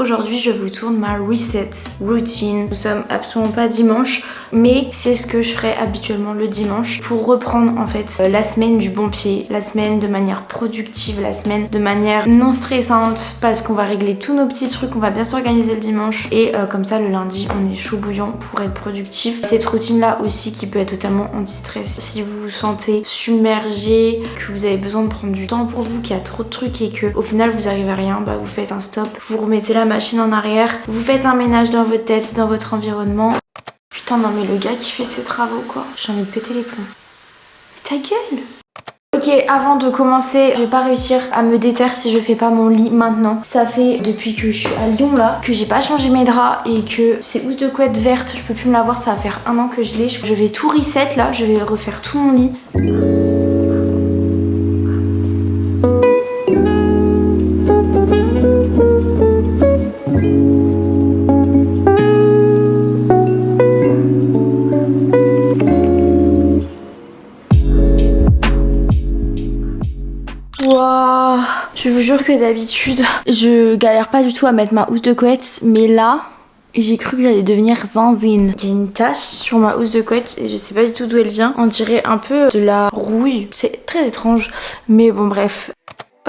Aujourd'hui je vous tourne ma reset routine. Nous sommes absolument pas dimanche, mais c'est ce que je ferai habituellement le dimanche pour reprendre en fait la semaine du bon pied, la semaine de manière productive, la semaine de manière non stressante, parce qu'on va régler tous nos petits trucs, on va bien s'organiser le dimanche et comme ça le lundi on est chaud bouillant pour être productif. Cette routine là aussi qui peut être totalement anti-stress. Si vous vous sentez submergé, que vous avez besoin de prendre du temps pour vous, qu'il y a trop de trucs et que au final vous arrivez à rien, bah vous faites un stop, vous remettez la machine en arrière, vous faites un ménage dans votre tête, dans votre environnement. Putain non mais le gars qui fait ses travaux quoi, j'ai envie de péter les plombs. Ta gueule! Ok, avant de commencer, je vais pas réussir à me déterre si je fais pas mon lit maintenant. Ça fait depuis que je suis à Lyon là, que j'ai pas changé mes draps et que ces housses de couette vertes, je peux plus me l'avoir, ça va faire 1 an que je l'ai. Je vais tout reset là, je vais refaire tout mon lit. Je vous jure que d'habitude, je galère pas du tout à mettre ma housse de couette, mais là, j'ai cru que j'allais devenir zinzine. Il y a une tache sur ma housse de couette et je sais pas du tout d'où elle vient. On dirait un peu de la rouille. C'est très étrange, mais bon bref.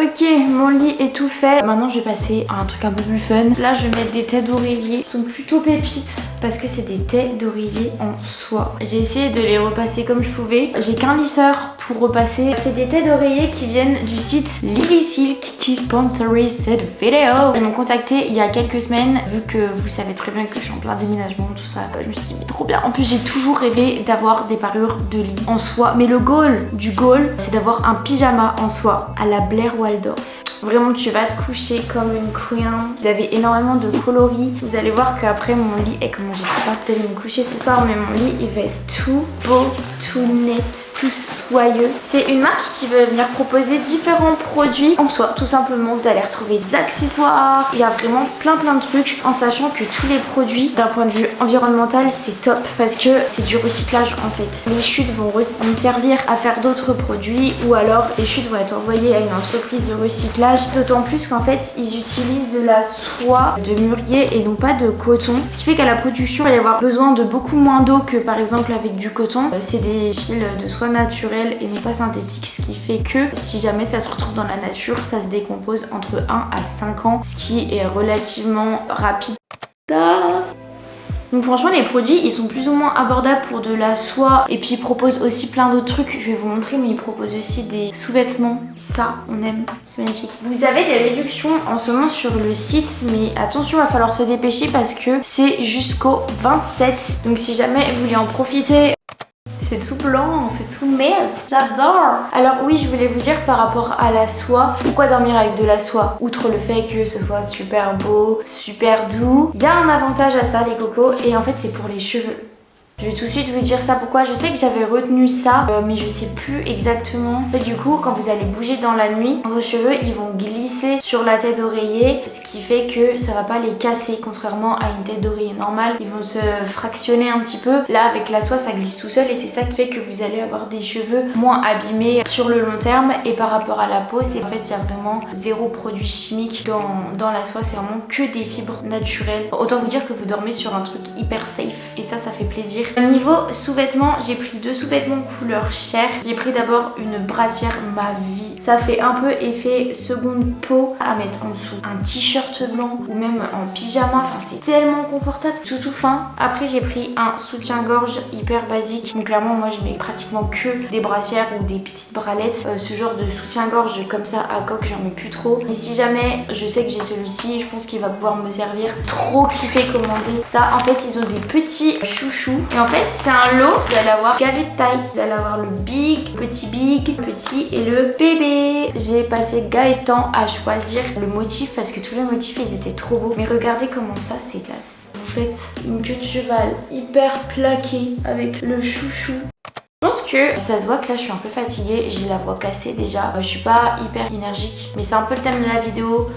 Ok, mon lit est tout fait. Maintenant je vais passer à un truc un peu plus fun. Là je vais mettre des têtes d'oreiller. Ils sont plutôt pépites parce que c'est des têtes d'oreiller en soie. J'ai essayé de les repasser comme je pouvais. J'ai qu'un lisseur pour repasser. C'est des têtes d'oreiller qui viennent du site Lily Silk qui sponsorise cette vidéo. Ils m'ont contacté il y a quelques semaines. Vu que vous savez très bien que je suis en plein déménagement, tout ça, je me suis dit mais trop bien. En plus j'ai toujours rêvé d'avoir des parures de lit en soie. Mais le goal du goal, c'est d'avoir un pyjama en soie à la Blair Waldorf. Vraiment tu vas te coucher comme une queen. Vous avez énormément de coloris. Vous allez voir qu'après mon lit, et comment j'ai trop hâte d'aller me coucher ce soir, mais mon lit il va être tout beau, tout net, tout soyeux. C'est une marque qui veut venir proposer différents produits en soie. Tout simplement vous allez retrouver des accessoires. Il y a vraiment plein de trucs, en sachant que tous les produits d'un point de vue environnemental c'est top parce que c'est du recyclage en fait. Les chutes vont nous servir à faire d'autres produits ou alors les chutes vont être envoyées à une entreprise de recyclage. D'autant plus qu'en fait ils utilisent de la soie de mûrier et non pas de coton, ce qui fait qu'à la production il va y avoir besoin de beaucoup moins d'eau que par exemple avec du coton. C'est des fils de soie naturelle et non pas synthétique, ce qui fait que si jamais ça se retrouve dans la nature, ça se décompose entre 1 à 5 ans, ce qui est relativement rapide. Donc franchement les produits ils sont plus ou moins abordables pour de la soie et puis ils proposent aussi plein d'autres trucs, je vais vous montrer, mais ils proposent aussi des sous-vêtements, ça on aime, c'est magnifique. Vous avez des réductions en ce moment sur le site, mais attention il va falloir se dépêcher parce que c'est jusqu'au 27, donc si jamais vous voulez en profiter. C'est tout blanc, c'est tout net, j'adore. Alors oui, je voulais vous dire par rapport à la soie, pourquoi dormir avec de la soie? Outre le fait que ce soit super beau, super doux, il y a un avantage à ça les cocos, et en fait c'est pour les cheveux. Je vais tout de suite vous dire ça pourquoi. Je sais que j'avais retenu ça mais je sais plus exactement. Et du coup quand vous allez bouger dans la nuit, vos cheveux ils vont glisser sur la tête d'oreiller, ce qui fait que ça va pas les casser, contrairement à une tête d'oreiller normale. Ils vont se fractionner un petit peu. Là avec la soie ça glisse tout seul et c'est ça qui fait que vous allez avoir des cheveux moins abîmés sur le long terme. Et par rapport à la peau, c'est en fait il y a vraiment zéro produit chimique dans la soie, c'est vraiment que des fibres naturelles. Autant vous dire que vous dormez sur un truc hyper safe et ça fait plaisir. Niveau sous-vêtements, j'ai pris 2 sous-vêtements couleur chair. J'ai pris d'abord une brassière ma vie. Ça fait un peu effet seconde peau à mettre en dessous. Un t-shirt blanc ou même en pyjama. Enfin, c'est tellement confortable. C'est tout fin. Après, j'ai pris un soutien-gorge hyper basique. Donc clairement, moi, je mets pratiquement que des brassières ou des petites bralettes. Ce genre de soutien-gorge comme ça à coque, j'en mets plus trop. Mais si jamais je sais que j'ai celui-ci, je pense qu'il va pouvoir me servir. Trop kiffé commander ça. En fait, ils ont des petits chouchous. Et en fait c'est un lot, vous allez avoir gavé de taille. Vous allez avoir le big, petit et le bébé. J'ai passé gavé de temps à choisir le motif parce que tous les motifs ils étaient trop beaux. Mais regardez comment ça c'est classe. Vous faites une queue de cheval hyper plaquée avec le chouchou. Je pense que ça se voit que là je suis un peu fatiguée, j'ai la voix cassée déjà. Je suis pas hyper énergique mais c'est un peu le thème de la vidéo.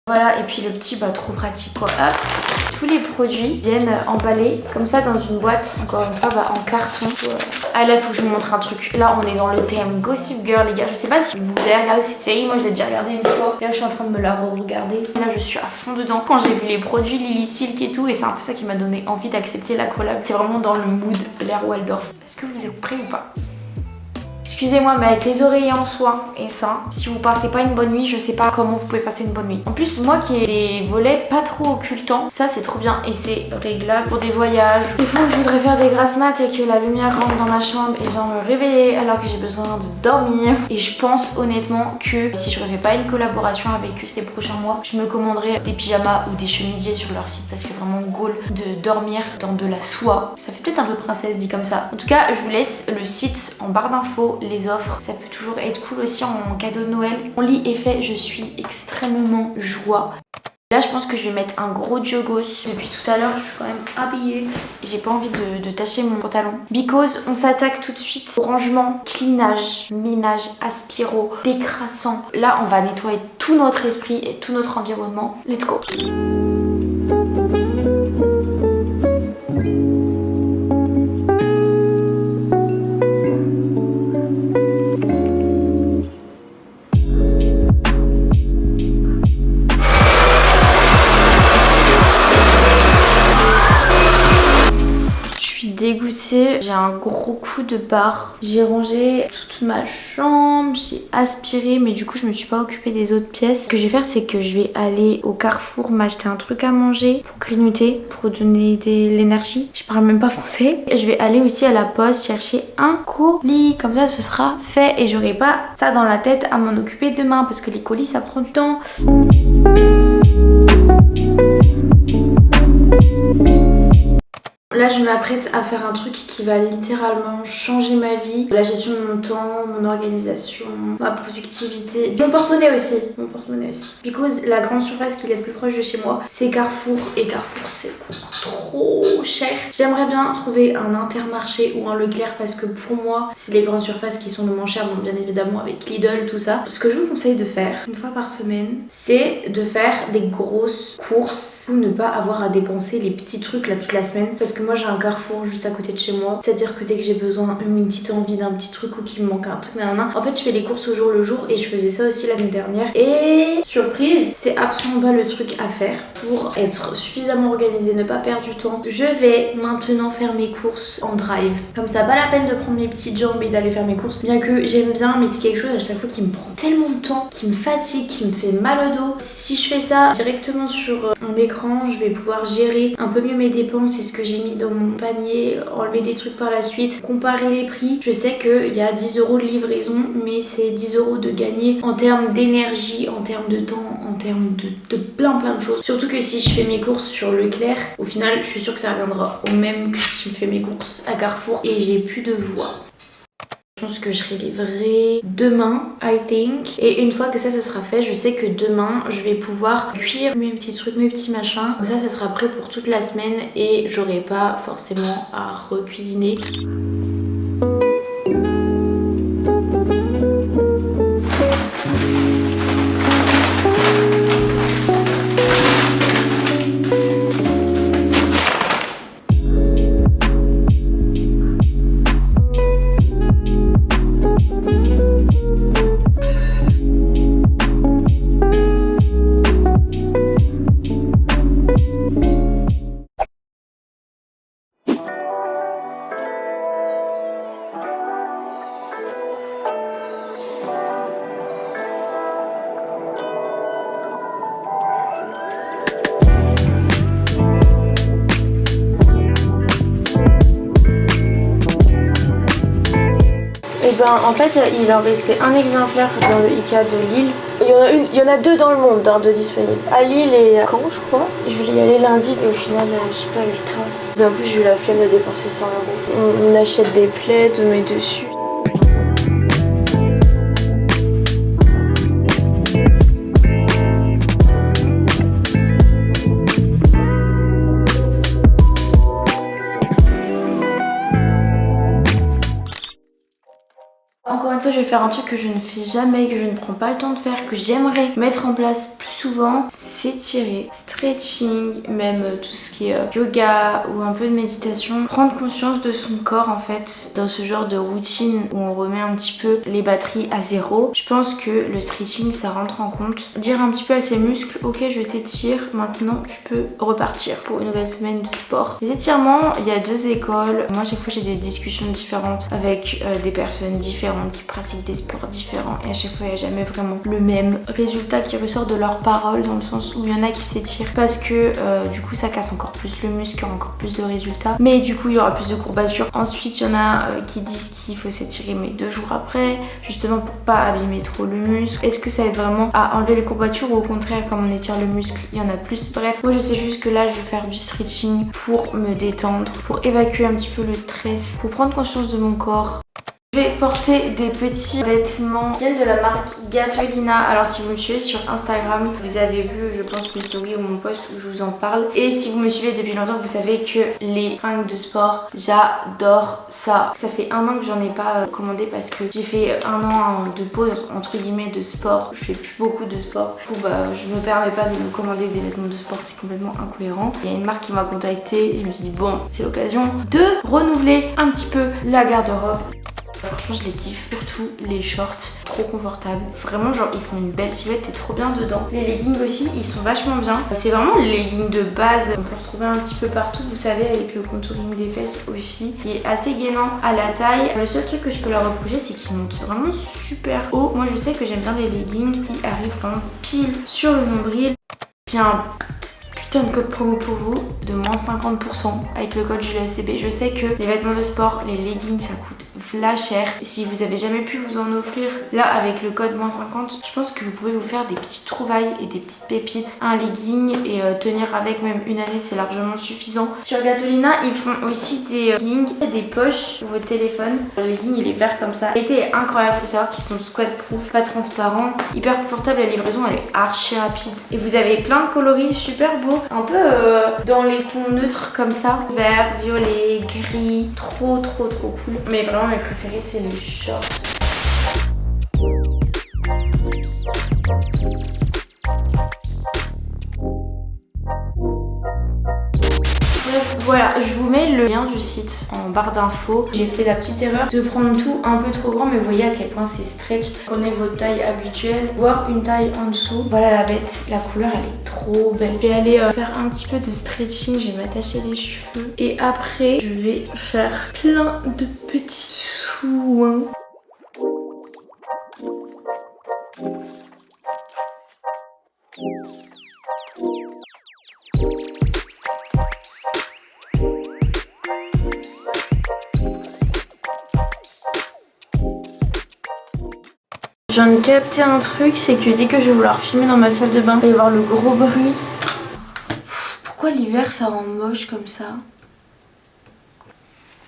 Voilà, et puis le petit, bah trop pratique quoi. Hop, tous les produits viennent emballés comme ça dans une boîte, encore une fois en carton. Ah là, faut que je vous montre un truc. Là, on est dans le thème Gossip Girl, les gars. Je sais pas si vous avez regardé cette série, moi je l'ai déjà regardée une fois. Là, je suis en train de me la re-regarder. Là, je suis à fond dedans. Quand j'ai vu les produits Lily Silk et tout, et c'est un peu ça qui m'a donné envie d'accepter la collab. C'est vraiment dans le mood Blair Waldorf. Est-ce que vous êtes prêts ou pas? Excusez-moi, mais avec les oreillers en soie et ça, si vous passez pas une bonne nuit, je sais pas comment vous pouvez passer une bonne nuit. En plus, moi qui ai des volets pas trop occultants, ça c'est trop bien et c'est réglable pour des voyages. Des fois, je voudrais faire des grasses mat et que la lumière rentre dans ma chambre et vient me réveiller alors que j'ai besoin de dormir. Et je pense honnêtement que si je refais pas une collaboration avec eux ces prochains mois, je me commanderai des pyjamas ou des chemisiers sur leur site parce que vraiment goal de dormir dans de la soie. Ça fait peut-être un peu princesse dit comme ça. En tout cas, je vous laisse le site en barre d'infos. Les offres, ça peut toujours être cool aussi en cadeau de Noël. Mon lit est fait, je suis extrêmement joie. Là, je pense que je vais mettre un gros jogos. Depuis tout à l'heure, je suis quand même habillée. J'ai pas envie de tacher mon pantalon. Because on s'attaque tout de suite au rangement, cleanage, ménage, aspiro, décrassant. Là, on va nettoyer tout notre esprit et tout notre environnement. Let's go! Dégoûtée, j'ai un gros coup de barre. J'ai rangé toute ma chambre, j'ai aspiré, mais du coup je me suis pas occupée des autres pièces. Ce que je vais faire, c'est que je vais aller au Carrefour m'acheter un truc à manger pour grignoter, pour donner de l'énergie. Je parle même pas français. Je vais aller aussi à la poste chercher un colis, comme ça ce sera fait et j'aurai pas ça dans la tête à m'en occuper demain parce que les colis ça prend du temps. Là, je m'apprête à faire un truc qui va littéralement changer ma vie. La gestion de mon temps, mon organisation, ma productivité. Mon porte-monnaie aussi. Because la grande surface qui est la plus proche de chez moi, c'est Carrefour. Et Carrefour, c'est trop cher. J'aimerais bien trouver un Intermarché ou un Leclerc parce que pour moi, c'est les grandes surfaces qui sont le moins chères. Bon, bien évidemment, avec Lidl, tout ça. Ce que je vous conseille de faire, une fois par semaine, c'est de faire des grosses courses pour ne pas avoir à dépenser les petits trucs là toute la semaine. Parce que moi j'ai un Carrefour juste à côté de chez moi, c'est à dire que dès que j'ai besoin une petite envie d'un petit truc ou qu'il me manque un truc, en fait je fais les courses au jour le jour et je faisais ça aussi l'année dernière et surprise, c'est absolument pas le truc à faire pour être suffisamment organisée, ne pas perdre du temps. Je vais maintenant faire mes courses en drive, comme ça pas la peine de prendre mes petites jambes et d'aller faire mes courses, bien que j'aime bien, mais c'est quelque chose à chaque fois qui me prend tellement de temps, qui me fatigue, qui me fait mal au dos. Si je fais ça directement sur mon écran, je vais pouvoir gérer un peu mieux mes dépenses et ce que j'ai mis dans mon panier, enlever des trucs par la suite, comparer les prix. Je sais qu'il y a 10 € de livraison, mais c'est 10 € de gagner en termes d'énergie, en termes de temps, en termes de plein de choses. Surtout que si je fais mes courses sur Leclerc, au final, je suis sûre que ça reviendra au même que si je fais mes courses à Carrefour et j'ai plus de voix. Je pense que je serai livrée demain, I think. Et une fois que ça ce sera fait, je sais que demain, je vais pouvoir cuire mes petits trucs, mes petits machins. Comme ça sera prêt pour toute la semaine et j'aurai pas forcément à recuisiner. En fait, il en restait un exemplaire dans le Ikea de Lille. Il y en a deux dans le monde de disponibles. À Lille et à Caen, je crois. Je voulais y aller lundi et au final, j'ai pas eu le temps. En plus, j'ai eu la flemme de dépenser 100 €. On achète des plaids, on met dessus. Encore une fois, je vais faire un truc que je ne fais jamais, que je ne prends pas le temps de faire, que j'aimerais mettre en place plus souvent. S'étirer, stretching, même tout ce qui est yoga ou un peu de méditation. Prendre conscience de son corps en fait, dans ce genre de routine où on remet un petit peu les batteries à zéro. Je pense que le stretching ça rentre en compte. Dire un petit peu à ses muscles, ok je t'étire, maintenant tu peux repartir pour une nouvelle semaine de sport. Les étirements, il y a 2 écoles. Moi à chaque fois j'ai des discussions différentes avec des personnes différentes qui pratiquent des sports différents et à chaque fois il n'y a jamais vraiment le même résultat qui ressort de leurs paroles, dans le sens où il y en a qui s'étirent parce que du coup ça casse encore plus le muscle, il y aura encore plus de résultats, mais du coup il y aura plus de courbatures. Ensuite il y en a qui disent qu'il faut s'étirer mais 2 jours après, justement pour pas abîmer trop le muscle. Est-ce que ça aide vraiment à enlever les courbatures ou au contraire comme on étire le muscle il y en a plus? Bref, moi je sais juste que là je vais faire du stretching pour me détendre, pour évacuer un petit peu le stress, pour prendre conscience de mon corps. Je vais porter des petits vêtements qui viennent de la marque Gatolina. Alors si vous me suivez sur Instagram, vous avez vu, je pense, mes stories ou mon post où je vous en parle. Et si vous me suivez depuis longtemps, vous savez que les fringues de sport, j'adore ça. Ça fait 1 an que j'en ai pas commandé parce que j'ai fait 1 an de pause entre guillemets de sport. Je fais plus beaucoup de sport. Du coup je me permets pas de me commander des vêtements de sport, c'est complètement incohérent. Il y a une marque qui m'a contactée et je me suis dit bon, c'est l'occasion de renouveler un petit peu la garde-robe. Franchement je les kiffe, surtout les shorts, trop confortables. Vraiment genre ils font une belle silhouette, t'es trop bien dedans. Les leggings aussi ils sont vachement bien. C'est vraiment les leggings de base, on peut retrouver un petit peu partout, vous savez, avec le contouring des fesses aussi. Il est assez gainant à la taille. Le seul truc que je peux leur reprocher c'est qu'ils montent vraiment super haut. Moi je sais que j'aime bien les leggings qui arrivent vraiment pile sur le nombril. Puis un putain de code promo pour vous de moins 50% avec le code JULACB. Je sais que les vêtements de sport, les leggings ça coûte v'là cher. Si vous avez jamais pu vous en offrir, là avec le code moins 50, je pense que vous pouvez vous faire des petites trouvailles et des petites pépites. Un legging et tenir avec même 1 année c'est largement suffisant. Sur Gatolina ils font aussi des leggings, des poches pour votre téléphone. Le legging il est vert comme ça. L'été est incroyable, faut savoir qu'ils sont squat proof, pas transparents, hyper confortable, la livraison elle est archi rapide. Et vous avez plein de coloris super beaux, un peu dans les tons neutres comme ça, vert, violet, gris, trop cool. Mais vraiment mes préférés c'est les shorts. Bref, voilà, je vous mets le lien du site en barre d'infos. J'ai fait la petite erreur de prendre tout un peu trop grand, mais vous voyez à quel point c'est stretch. Prenez votre taille habituelle, voire une taille en dessous. Voilà la bête, la couleur elle est trop belle. Je vais aller faire un petit peu de stretching, je vais m'attacher les cheveux. Et après, je vais faire plein de petits soins. Je viens de capter un truc, c'est que dès que je vais vouloir filmer dans ma salle de bain, il va y avoir le gros bruit. Pourquoi l'hiver ça rend moche comme ça?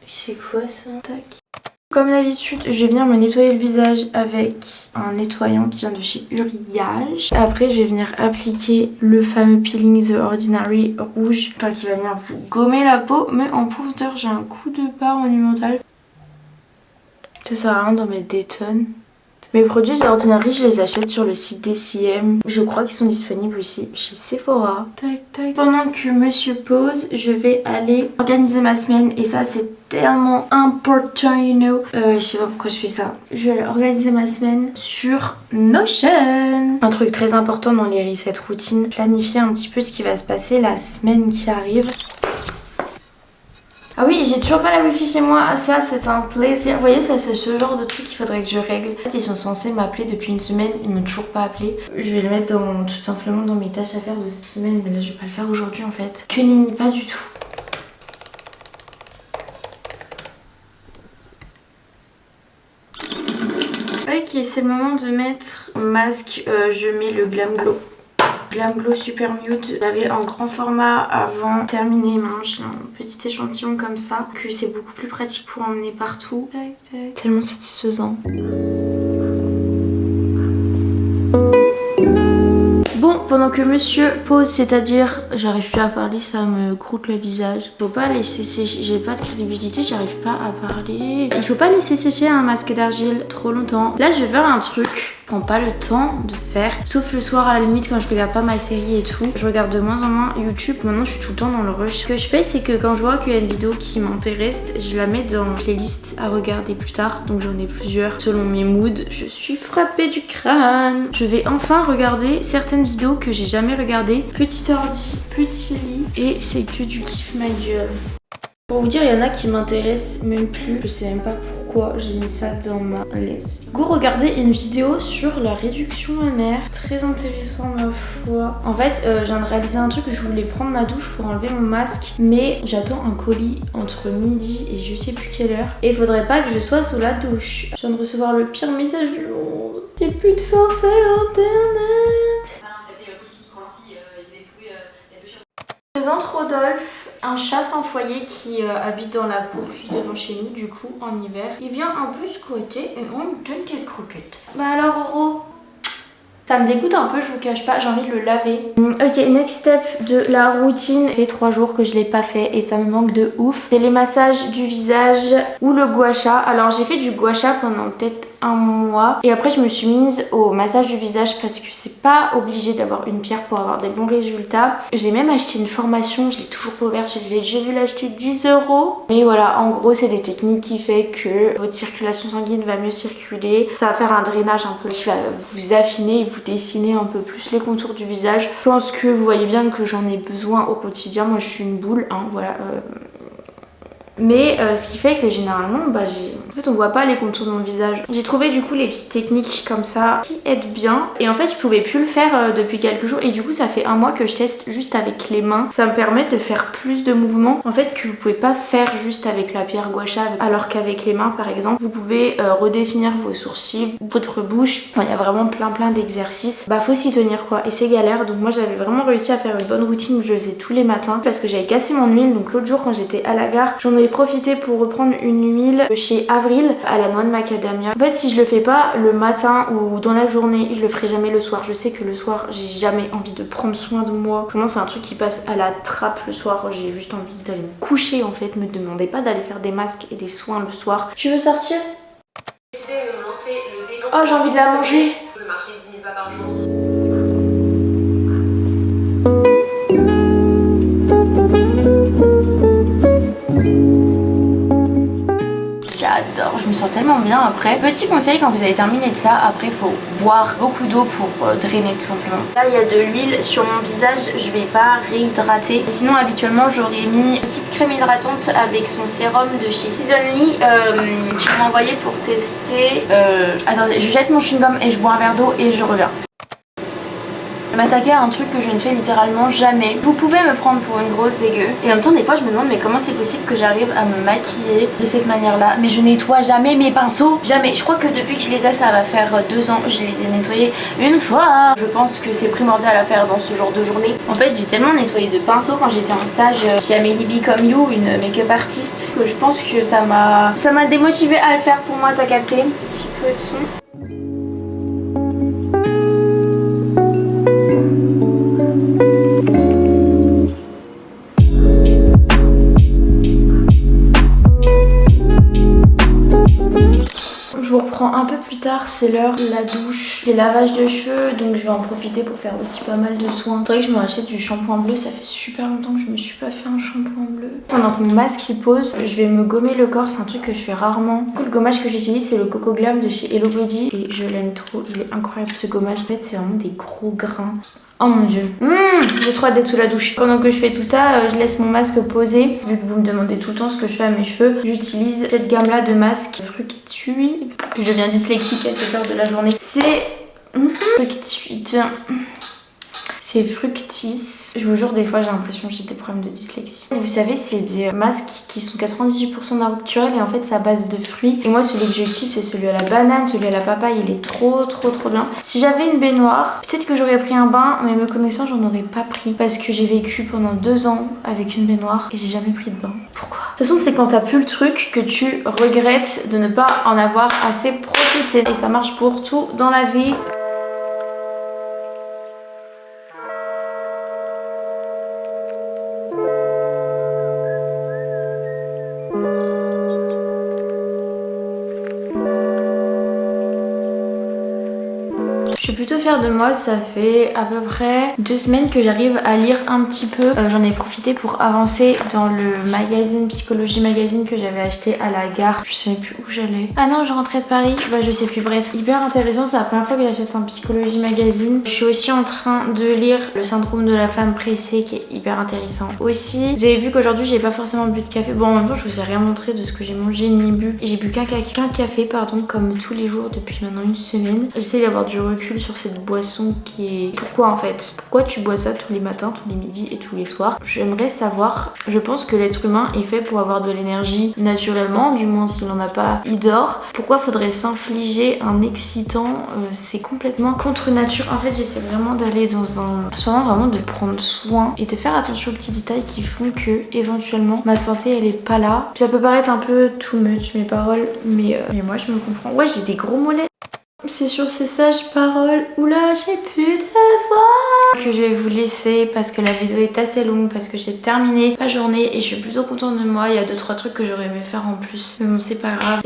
C'est quoi ça? Tac. Comme d'habitude, je vais venir me nettoyer le visage avec un nettoyant qui vient de chez Uriage. Après, je vais venir appliquer le fameux peeling The Ordinary rouge, enfin qui va venir vous gommer la peau, mais en profondeur. J'ai un coup de barre monumental. Ça sert à rien d'en mettre des tonnes. Mes produits The Ordinary, je les achète sur le site DCM. Je crois qu'ils sont disponibles aussi chez Sephora. Tac, tac. Pendant que monsieur pose, je vais aller organiser ma semaine. Et ça, c'est tellement important, you know. Je sais pas pourquoi je fais ça. Je vais aller organiser ma semaine sur Notion. Un truc très important dans les resets routines. Planifier un petit peu ce qui va se passer la semaine qui arrive. Ah oui, j'ai toujours pas la wifi chez moi, ça c'est un plaisir. Vous voyez, ça c'est ce genre de truc qu'il faudrait que je règle. En fait, ils sont censés m'appeler depuis une semaine, ils m'ont toujours pas appelé. Je vais le mettre tout simplement dans mes tâches à faire de cette semaine, mais là je vais pas le faire aujourd'hui en fait. Que nenni, pas du tout. Ok, c'est le moment de mettre masque, je mets le Glam Glow. Glam Glow Super Nude. J'avais en grand format avant terminé. Maintenant j'ai un petit échantillon comme ça que c'est beaucoup plus pratique pour emmener partout. Tac, tac. Tellement satisfaisant. Bon, pendant que monsieur pose, c'est-à-dire j'arrive plus à parler, ça me croûte le visage. Faut pas laisser sécher, j'ai pas de crédibilité, j'arrive pas à parler. Il faut pas laisser sécher un masque d'argile trop longtemps. Là je vais faire un truc, je prends pas le temps de faire, sauf le soir à la limite quand je regarde pas ma série et tout. Je regarde de moins en moins YouTube, maintenant je suis tout le temps dans le rush. Ce que je fais c'est que quand je vois qu'il y a une vidéo qui m'intéresse, je la mets dans playlist à regarder plus tard. Donc j'en ai plusieurs selon mes moods. Je suis frappée du crâne. Je vais enfin regarder certaines vidéos que j'ai jamais regardées. Petit ordi, petit lit et c'est que du kiff ma gueule. Pour vous dire, il y en a qui m'intéressent même plus. Je sais même pas pourquoi j'ai mis ça dans ma liste. Go regarder une vidéo sur la réduction mammaire. Très intéressant ma foi. En fait, je viens de réaliser un truc. Je voulais prendre ma douche pour enlever mon masque. Mais j'attends un colis entre midi et je sais plus quelle heure. Et il faudrait pas que je sois sous la douche. Je viens de recevoir le pire message du monde. J'ai plus de forfait internet. Présente Rodolphe, un chat sans foyer qui habite dans la cour juste devant chez nous, du coup en hiver. Il vient un peu squatter et on lui donne des croquettes. Bah alors Oro, ça me dégoûte un peu, je vous cache pas, j'ai envie de le laver. Ok, next step de la routine. Ça fait 3 jours que je l'ai pas fait et ça me manque de ouf. C'est les massages du visage ou le gua sha. Alors j'ai fait du gua sha pendant peut-être un mois et après je me suis mise au massage du visage parce que c'est pas obligé d'avoir une pierre pour avoir des bons résultats. J'ai même acheté une formation, je l'ai toujours pas ouverte, j'ai dû l'acheter 10 €. Mais voilà, en gros c'est des techniques qui fait que votre circulation sanguine va mieux circuler. Ça va faire un drainage un peu qui va vous affiner et vous dessiner un peu plus les contours du visage. Je pense que vous voyez bien que j'en ai besoin au quotidien. Moi je suis une boule, hein, voilà. Mais ce qui fait que généralement en fait on voit pas les contours de mon visage. J'ai trouvé du coup les petites techniques comme ça qui aident bien et en fait je pouvais plus le faire depuis quelques jours et du coup ça fait un mois que je teste juste avec les mains. Ça me permet de faire plus de mouvements en fait que vous pouvez pas faire juste avec la pierre gua sha, alors qu'avec les mains par exemple vous pouvez redéfinir vos sourcils, votre bouche. Enfin, il y a vraiment plein d'exercices. Bah faut s'y tenir quoi et c'est galère, donc moi j'avais vraiment réussi à faire une bonne routine où je le faisais tous les matins parce que j'avais cassé mon huile. Donc l'autre jour quand j'étais à la gare j'en ai profité pour reprendre une huile de chez Avril à la noix de macadamia. En fait si je le fais pas le matin ou dans la journée, je le ferai jamais le soir. Je sais que le soir j'ai jamais envie de prendre soin de moi. Vraiment c'est un truc qui passe à la trappe le soir. J'ai juste envie d'aller me coucher en fait. Me demandez pas d'aller faire des masques et des soins le soir. Tu veux sortir? Oh j'ai envie de la manger. J'adore, je me sens tellement bien après. Petit conseil, quand vous avez terminé de ça, après il faut boire beaucoup d'eau pour drainer tout simplement. Là il y a de l'huile sur mon visage, je vais pas réhydrater. Sinon habituellement j'aurais mis une petite crème hydratante avec son sérum de chez Seasonly qui m'ont envoyé pour tester. Attendez, je jette mon chewing-gum et je bois un verre d'eau et je reviens. M'attaquer à un truc que je ne fais littéralement jamais. Vous pouvez me prendre pour une grosse dégueu et en même temps des fois je me demande mais comment c'est possible que j'arrive à me maquiller de cette manière là. Mais je nettoie jamais mes pinceaux, jamais. Je crois que depuis que je les ai, ça va faire 2 ans, je les ai nettoyés une fois. Je pense que c'est primordial à faire dans ce genre de journée. En fait j'ai tellement nettoyé de pinceaux quand j'étais en stage chez Amélie Become You, une make-up artiste, que je pense que ça m'a démotivée à le faire pour moi. T'as capté? Un petit peu de son. Un peu plus tard, c'est l'heure de la douche, c'est lavage de cheveux, donc je vais en profiter pour faire aussi pas mal de soins. Faudrait que je me rachète du shampoing bleu, ça fait super longtemps que je me suis pas fait un shampoing bleu. Pendant que mon masque il pose, je vais me gommer le corps, c'est un truc que je fais rarement. Du coup, le gommage que j'utilise c'est le Coco Glam de chez Hello Body et je l'aime trop, il est incroyable ce gommage. En fait c'est vraiment des gros grains. Oh mon dieu, j'ai trop hâte d'être sous la douche. Pendant que je fais tout ça, je laisse mon masque poser. Vu que vous me demandez tout le temps ce que je fais à mes cheveux, j'utilise cette gamme là de masques Fructuit. Je deviens dyslexique à cette heure de la journée. C'est Fructuit. C'est Fructis. Je vous jure, des fois j'ai l'impression que j'ai des problèmes de dyslexie. Vous savez, c'est des masques qui sont 98% naturels et en fait c'est à base de fruits. Et moi celui que je kiffe c'est celui à la banane, celui à la papaye, il est trop bien. Si j'avais une baignoire, peut-être que j'aurais pris un bain, mais me connaissant j'en aurais pas pris. Parce que j'ai vécu pendant 2 ans avec une baignoire et j'ai jamais pris de bain. Pourquoi? De toute façon c'est quand t'as plus le truc que tu regrettes de ne pas en avoir assez profité. Et ça marche pour tout dans la vie. Je suis plutôt fière de moi, ça fait à peu près 2 semaines que j'arrive à lire un petit peu. J'en ai profité pour avancer dans le magazine Psychologie Magazine que j'avais acheté à la gare. Je sais plus où j'allais. Ah non, je rentrais de Paris. Bah je sais plus, bref. Hyper intéressant, c'est la première fois que j'achète un Psychologie Magazine. Je suis aussi en train de lire Le syndrome de la femme pressée qui est hyper intéressant aussi. Vous avez vu qu'aujourd'hui j'ai pas forcément bu de café. Bon en même temps je vous ai rien montré de ce que j'ai mangé ni bu. J'ai bu qu'un café pardon comme tous les jours depuis maintenant une semaine. J'essaie d'avoir du recul sur cette boisson qui est... Pourquoi en fait? Pourquoi tu bois ça tous les matins, tous les midis et tous les soirs? J'aimerais savoir. Je pense que l'être humain est fait pour avoir de l'énergie naturellement, du moins s'il n'en a pas, il dort. Pourquoi faudrait s'infliger un excitant? C'est complètement contre nature. En fait j'essaie vraiment d'aller dans un... vraiment de prendre soin et de faire attention aux petits détails qui font que éventuellement ma santé elle est pas là. Ça peut paraître un peu too much mes paroles, mais moi je me comprends. Ouais j'ai des gros mollets. C'est sur ces sages paroles, oula j'ai plus de voix, que je vais vous laisser parce que la vidéo est assez longue, parce que j'ai terminé ma journée et je suis plutôt contente de moi. Il y a 2-3 trucs que j'aurais aimé faire en plus, mais bon c'est pas grave.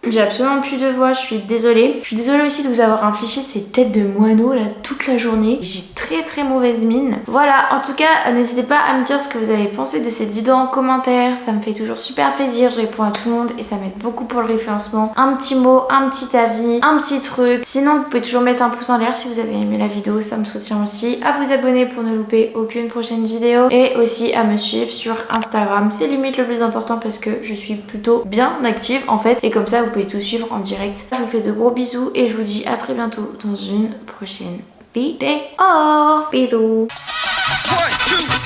J'ai absolument plus de voix, je suis désolée. Je suis désolée aussi de vous avoir infligé ces têtes de moineaux là toute la journée. J'ai très mauvaise mine. Voilà, en tout cas, n'hésitez pas à me dire ce que vous avez pensé de cette vidéo en commentaire. Ça me fait toujours super plaisir, je réponds à tout le monde et ça m'aide beaucoup pour le référencement. Un petit mot, un petit avis, un petit truc. Sinon, vous pouvez toujours mettre un pouce en l'air si vous avez aimé la vidéo, ça me soutient aussi. À vous abonner pour ne louper aucune prochaine vidéo et aussi à me suivre sur Instagram. C'est limite le plus important parce que je suis plutôt bien active en fait et comme ça, vous pouvez tout suivre en direct. Je vous fais de gros bisous et je vous dis à très bientôt dans une prochaine vidéo. Bisous. 1, 2,